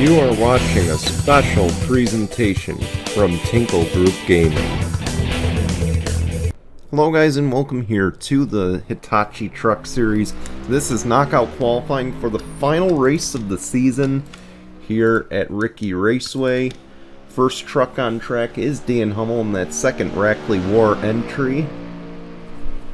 You are watching a special presentation from Tinkle Group Gaming. Hello guys and welcome here to the Hitachi Truck Series. This is knockout qualifying for the final race of the season here at Riki Raceway. First truck on track is Dan Hummel in that second Rackley War entry.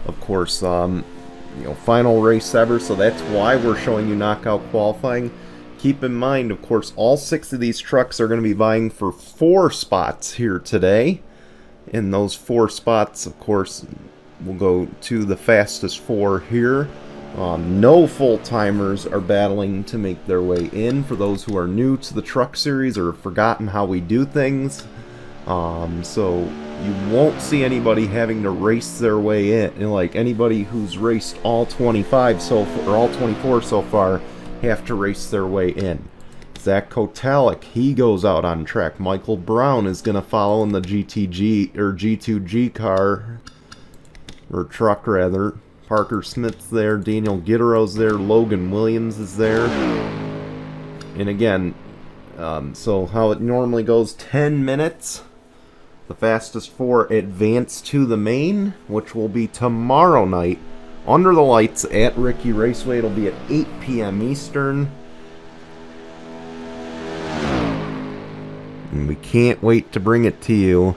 Of course, final race ever, so that's why we're showing you knockout qualifying. Keep in mind, of course, all 6 of these trucks are going to be vying for 4 spots here today. And those 4 spots, of course, will go to the fastest 4 here. No full-timers are battling to make their way in. For those who are new to the truck series or have forgotten how we do things. So you won't see anybody having to race their way in. And like anybody who's raced all 25 so far, or all 24 so far, have to race their way in. Zach Kotalik, he goes out on track. Michael Brown is going to follow in the GTG or G2G car, or truck rather. Parker Smith's there, Daniel Gittero's there, Logan Williams is there. And again, so how it normally goes, 10 minutes. The fastest 4 advance to the main, which will be tomorrow night under the lights at Riki Raceway. It'll be at 8 p.m. Eastern. And we can't wait to bring it to you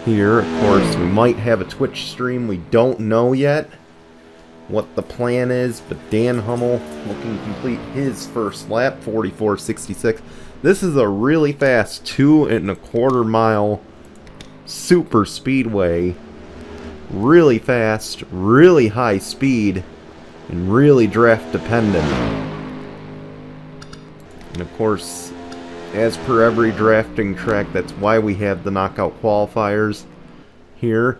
here. Of course, we might have a Twitch stream. We don't know yet what the plan is, but Dan Hummel looking to complete his first lap, 44.66. This is a really fast 2.25 mile super speedway. Really fast, really high speed, and really draft dependent. And of course, as per every drafting track, that's why we have the knockout qualifiers here.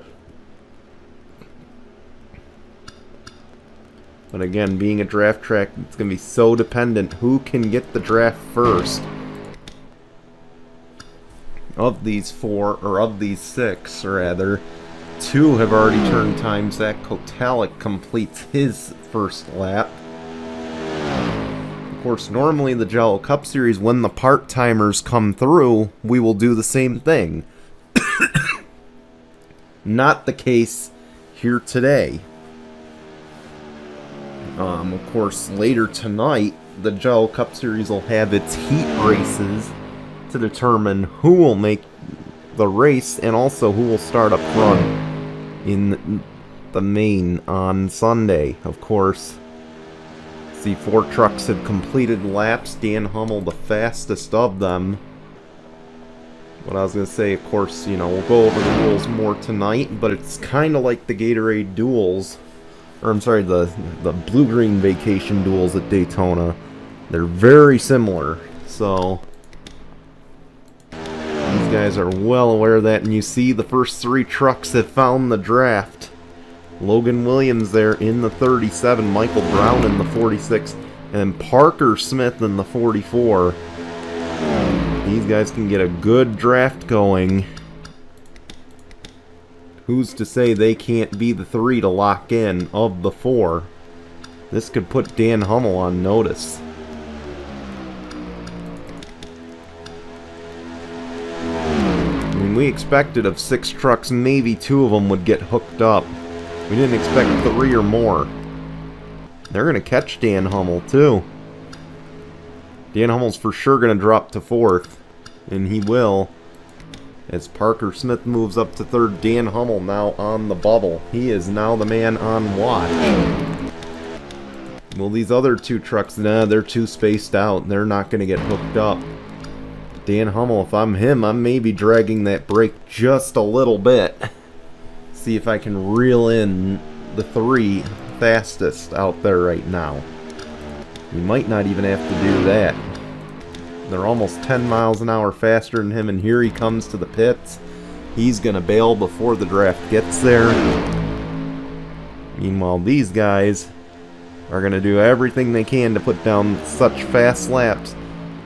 But again, being a draft track, it's going to be so dependent who can get the draft first. Of these 4, or of these 6, rather, 2 have already turned time. Zach Kotalik completes his first lap. Of course, normally the Jello Cup Series, when the part-timers come through, we will do the same thing. Not the case here today. Of course, later tonight, the Jello Cup Series will have its heat races to determine who will make the race and also who will start up front in the main on Sunday. Of course, see 4 trucks have completed laps. Dan Hummel the fastest of them. What I was going to say, of course, you know, we'll go over the rules more tonight, but it's kind of like the Gatorade duels, or I'm sorry, the Blue-Green Vacation duels at Daytona. They're very similar, so these guys are well aware of that, and you see the first 3 trucks have found the draft. Logan Williams there in the 37, Michael Brown in the 46, and Parker Smith in the 44. These guys can get a good draft going. Who's to say they can't be the 3 to lock in of the 4? This could put Dan Hummel on notice. We expected of 6 trucks, maybe 2 of them would get hooked up. We didn't expect 3 or more. They're going to catch Dan Hummel, too. Dan Hummel's for sure going to drop to 4th. And he will. As Parker Smith moves up to 3rd, Dan Hummel now on the bubble. He is now the man on watch. Well, these other 2 trucks, nah, they're too spaced out. They're not going to get hooked up. Dan Hummel, if I'm him, I'm maybe dragging that brake just a little bit. See if I can reel in the 3 fastest out there right now. You might not even have to do that. They're almost 10 miles an hour faster than him, and here he comes to the pits. He's going to bail before the draft gets there. Meanwhile, these guys are going to do everything they can to put down such fast laps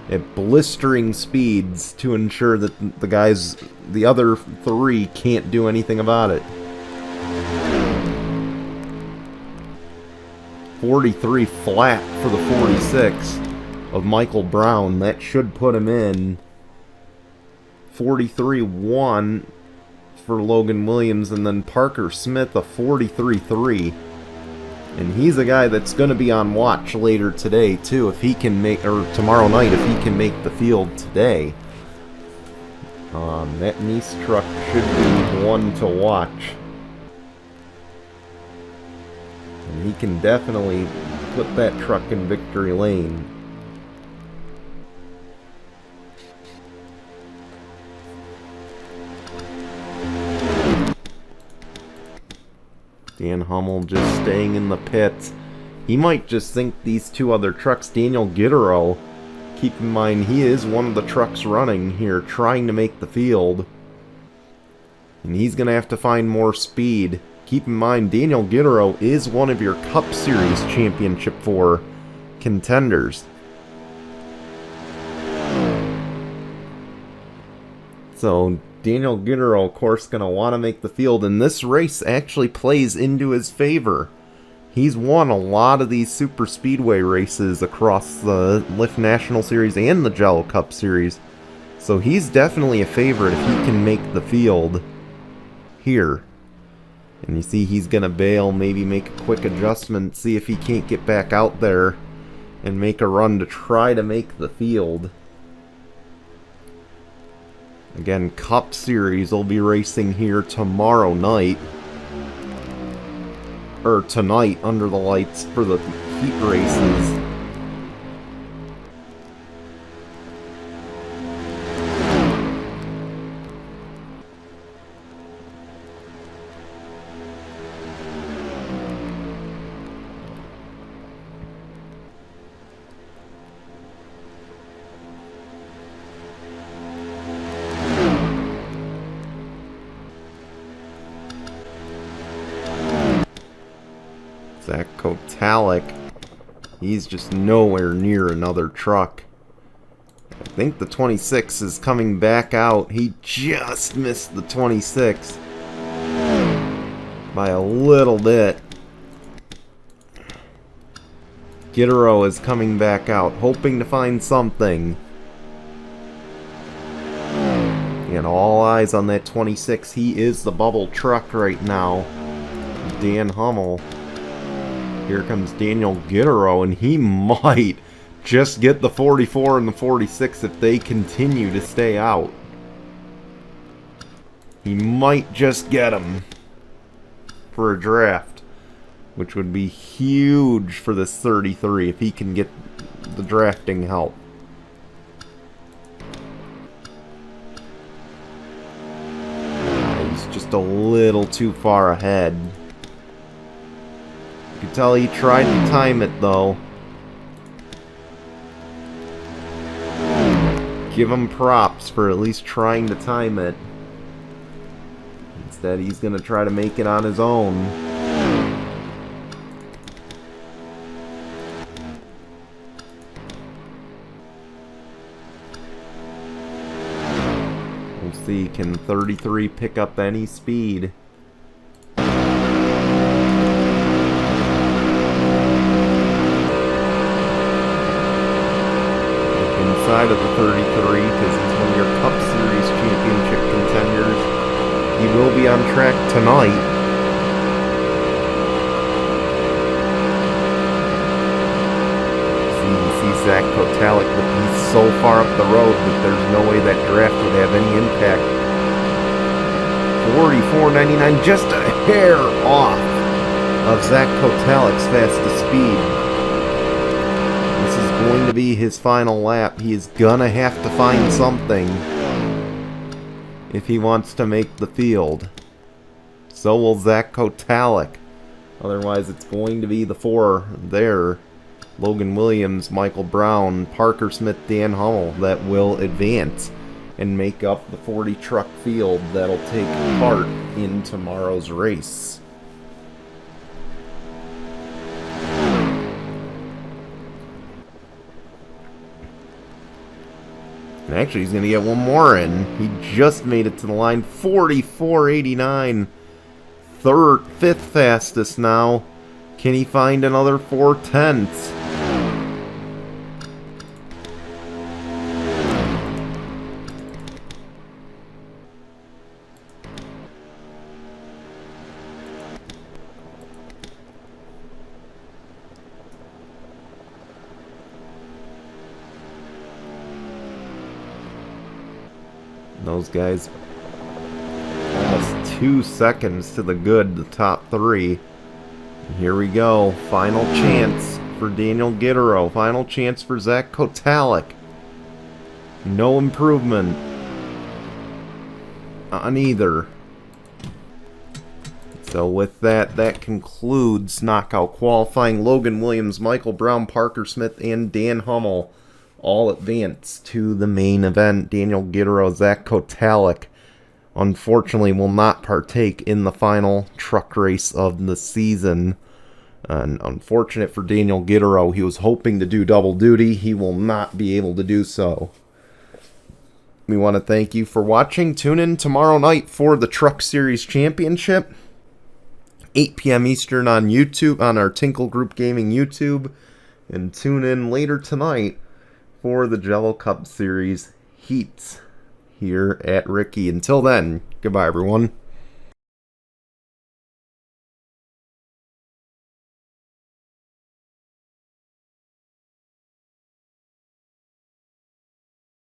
at blistering speeds to ensure that the other 3 can't do anything about it. 43 flat for the 46. of Michael Brown. That should put him in 43-1 for Logan Williams, and then Parker Smith a 43-3. And he's a guy that's going to be on watch later today too, if he can make, or tomorrow night if he can make the field today. That Nice truck should be one to watch. And he can definitely put that truck in victory lane. Dan Hummel just staying in the pits. He might just think these two other trucks, Daniel Gittero, keep in mind he is one of the trucks running here trying to make the field. And he's going to have to find more speed. Keep in mind Daniel Gittero is one of your Cup Series Championship 4 contenders. So Daniel Gittero, of course, going to want to make the field, and this race actually plays into his favor. He's won a lot of these super speedway races across the Lift National Series and the Jello Cup Series, so he's definitely a favorite if he can make the field here. And you see he's going to bail, maybe make a quick adjustment, see if he can't get back out there and make a run to try to make the field. Again, Cup Series will be racing here tomorrow night. Or tonight, under the lights for the heat races. Zach Kotalik, he's just nowhere near another truck. I think the 26 is coming back out. He just missed the 26 by a little bit. Gittero is coming back out, hoping to find something. And all eyes on that 26. He is the bubble truck right now. Dan Hummel. Here comes Daniel Gittero, and he might just get the 44 and the 46 if they continue to stay out. He might just get them for a draft, which would be huge for this 33 if he can get the drafting help. He's just a little too far ahead. You can tell he tried to time it, though. Give him props for at least trying to time it. Instead, he's going to try to make it on his own. We'll see, can 33 pick up any speed? Inside of the 33, because he's one of your Cup Series Championship contenders. He will be on track tonight. See Zach Kotalik, but he's so far up the road that there's no way that draft would have any impact. 44.99, just a hair off of Zach Kotalik's fastest speed. This is going to be his final lap. He is gonna have to find something if he wants to make the field. So will Zach Kotalik. Otherwise, it's going to be the four there. Logan Williams, Michael Brown, Parker Smith, Dan Hummel that will advance and make up the 40 truck field that'll take part in tomorrow's race. And actually, he's going to get one more in. He just made it to the line. 44.89. Fifth fastest now. Can he find another 4/10? Those guys almost 2 seconds to the good, the top 3. Here we go. Final chance for Daniel Gittero. Final chance for Zach Kotalik. No improvement on either. So with that, that concludes knockout qualifying. Logan Williams, Michael Brown, Parker Smith, and Dan Hummel all advance to the main event. Daniel Gittero, Zach Kotalik, unfortunately will not partake in the final truck race of the season. And unfortunate for Daniel Gittero, he was hoping to do double duty. He will not be able to do so. We want to thank you for watching. Tune in tomorrow night for the Truck Series Championship. 8 p.m. Eastern on YouTube, on our Tinkle Group Gaming YouTube. And tune in later tonight for the Jello Cup Series Heats here at Riki. Until then, goodbye everyone.